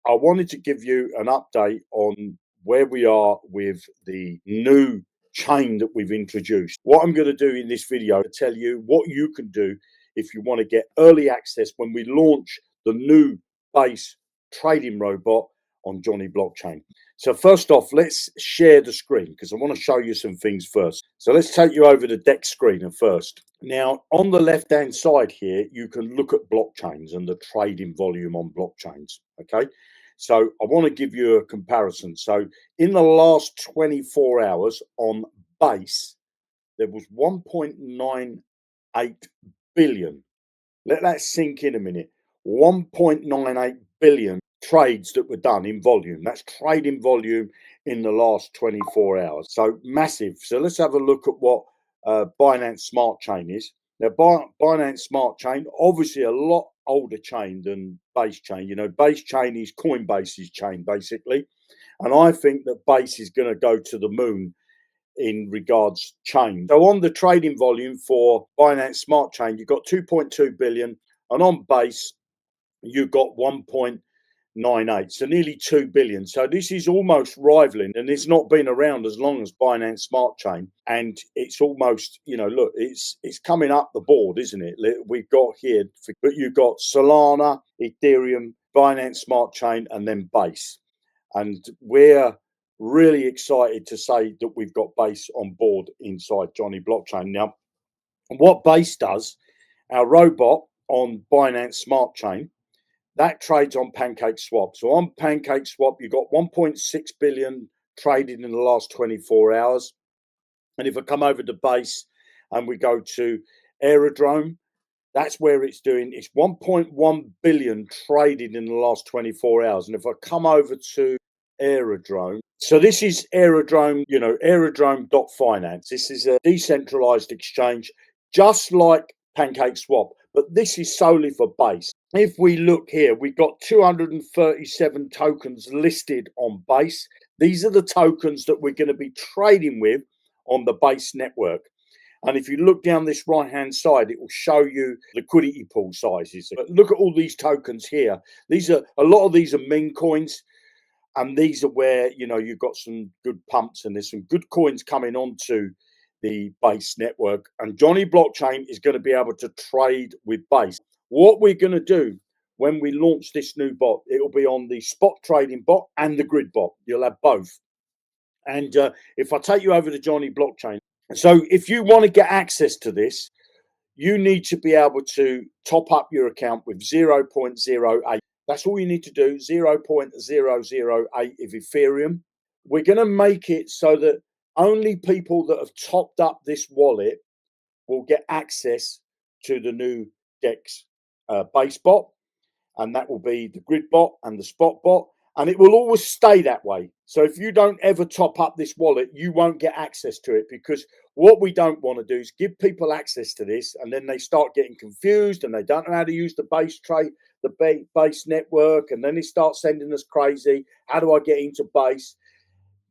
I wanted to give you an update on where we are with the new chain that we've introduced. What I'm going to do in this video to tell you what you can do if you want to get early access when we launch the new base trading robot on Jonny Blockchain. So first off, let's share the screen because I want to show you some things first. So let's take you over the DEX screen first. Now, on the left-hand side here, you can look at blockchains and the trading volume on blockchains, okay? So I want to give you a comparison. So in the last 24 hours on base, there was 1.98 billion. Let that sink in a minute. 1.98 billion trades that were done in volume. That's trading volume in the last 24 hours. So massive. So let's have a look at what Binance Smart Chain is. Now, Binance Smart Chain, obviously a lot older chain than Base Chain. You know, Base Chain is Coinbase's chain, basically. And I think that Base is going to go to the moon in regards chain. So on the trading volume for Binance Smart Chain, you've got 2.2 billion. And on Base, you've got 1.98, so nearly 2 billion. So this is almost rivaling, and it's not been around as long as Binance Smart Chain, and it's almost, you know, look, it's coming up the board, isn't it? We've got here, but you've got Solana, Ethereum, Binance Smart Chain, and then Base, and we're really excited to say that we've got Base on board inside Jonny Blockchain. Now, what Base does, our robot on Binance Smart Chain, that trades on Pancake Swap. So on Pancake Swap, you've got 1.6 billion traded in the last 24 hours. And if I come over to Base and we go to Aerodrome, that's where it's doing. It's 1.1 billion traded in the last 24 hours. And if I come over to Aerodrome, so this is Aerodrome, you know, aerodrome.finance. This is a decentralized exchange, just like Pancake Swap, but this is solely for Base. If we look here, we've got 237 tokens listed on Base. These are the tokens that we're going to be trading with on the Base network. And if you look down this right-hand side, it will show you liquidity pool sizes. But look at all these tokens here. A lot of these are meme coins. And these are where, you know, you've got some good pumps and there's some good coins coming onto the Base network. And Jonny Blockchain is going to be able to trade with Base. What we're going to do when we launch this new bot, it will be on the spot trading bot and the grid bot. You'll have both. And if I take you over to Jonny Blockchain, so if you want to get access to this, you need to be able to top up your account with 0.08. That's all you need to do, 0.008 of Ethereum. We're going to make it so that only people that have topped up this wallet will get access to the new DEX base bot, and that will be the grid bot and the spot bot, and it will always stay that way. So if you don't ever top up this wallet, you won't get access to it, because what we don't want to do is give people access to this and then they start getting confused and they don't know how to use the Base trade, the Base network, and then they start sending us crazy. How do I get into Base?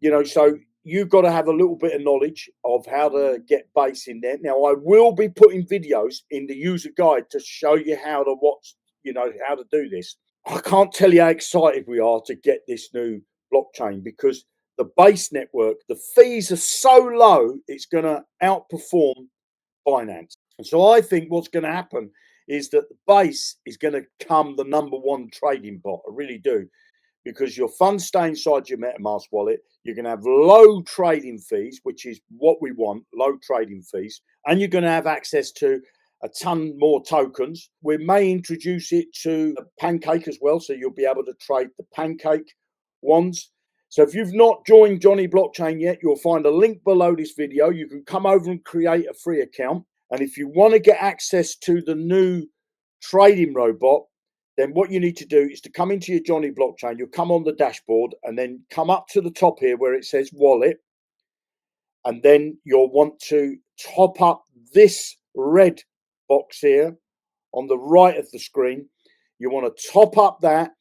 You know, so you've got to have a little bit of knowledge of how to get Base in there. Now, I will be putting videos in the user guide to show you how to watch, you know, how to do this. I can't tell you how excited we are to get this new blockchain, because the Base network, the fees are so low, it's going to outperform Binance. And so I think what's going to happen is that the Base is going to become the #1 trading bot. I really do. Because your funds stay inside your MetaMask wallet, you're going to have low trading fees, which is what we want, low trading fees, and you're going to have access to a ton more tokens. We may introduce it to Pancake as well, so you'll be able to trade the Pancake ones. So if you've not joined Jonny Blockchain yet, you'll find a link below this video. You can come over and create a free account. And if you want to get access to the new trading robot, then what you need to do is to come into your Jonny Blockchain. You'll come on the dashboard and then come up to the top here where it says wallet. And then you'll want to top up this red box here on the right of the screen. You want to top up that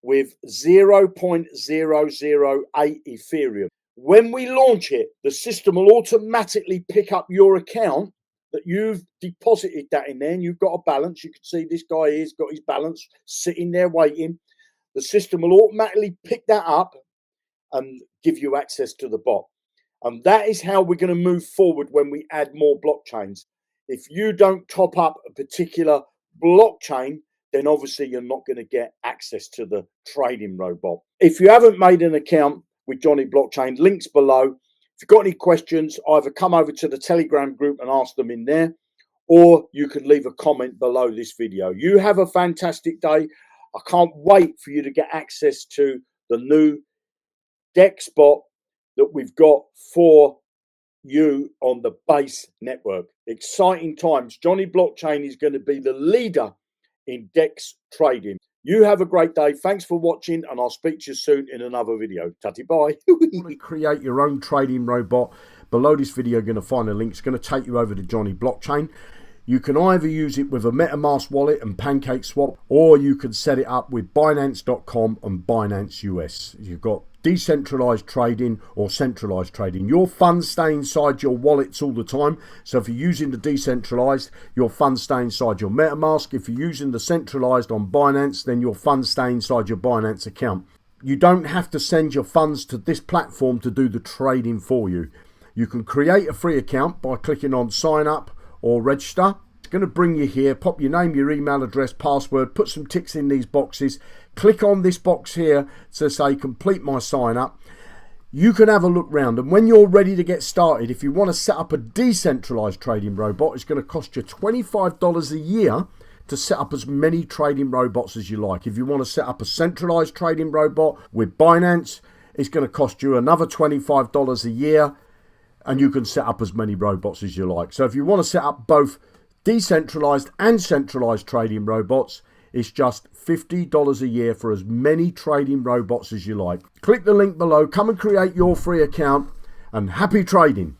with 0.008 Ethereum. When we launch it, the system will automatically pick up your account that you've deposited that in there, and you've got a balance. You can see this guy here's got his balance sitting there waiting. the system will automatically pick that up and give you access to the bot. And that is how we're going to move forward when we add more blockchains. If you don't top up a particular blockchain, then obviously you're not going to get access to the trading robot. If you haven't made an account with Jonny Blockchain, links below. If you've got any questions, either come over to the Telegram group and ask them in there, or you can leave a comment below this video. You have a fantastic day. I can't wait for you to get access to the new DEX bot that we've got for you on the base network. Exciting times. Jonny Blockchain is going to be the leader in DEX trading. You have a great day. Thanks for watching, and I'll speak to you soon in another video. Tatty bye. You want to create your own trading robot? Below this video, you're going to find a link. It's going to take you over to Jonny Blockchain. You can either use it with a MetaMask wallet and PancakeSwap, or you can set it up with Binance.com and Binance US. You've got decentralized trading or centralized trading. Your funds stay inside your wallets all the time. So if you're using the decentralized, your funds stay inside your MetaMask. If you're using the centralized on Binance, then your funds stay inside your Binance account. You don't have to send your funds to this platform to do the trading for you. You can create a free account by clicking on sign up or register. It's going to bring you here. Pop your name, your email address, password, put some ticks in these boxes. Click on this box here to say complete my sign up. You can have a look round, and when you're ready to get started, if you want to set up a decentralized trading robot, it's going to cost you $25 a year to set up as many trading robots as you like. If you want to set up a centralized trading robot with Binance, it's going to cost you another $25 a year, and you can set up as many robots as you like. So if you want to set up both decentralized and centralized trading robots, it's just $50 a year for as many trading robots as you like. Click the link below, come and create your free account, and happy trading.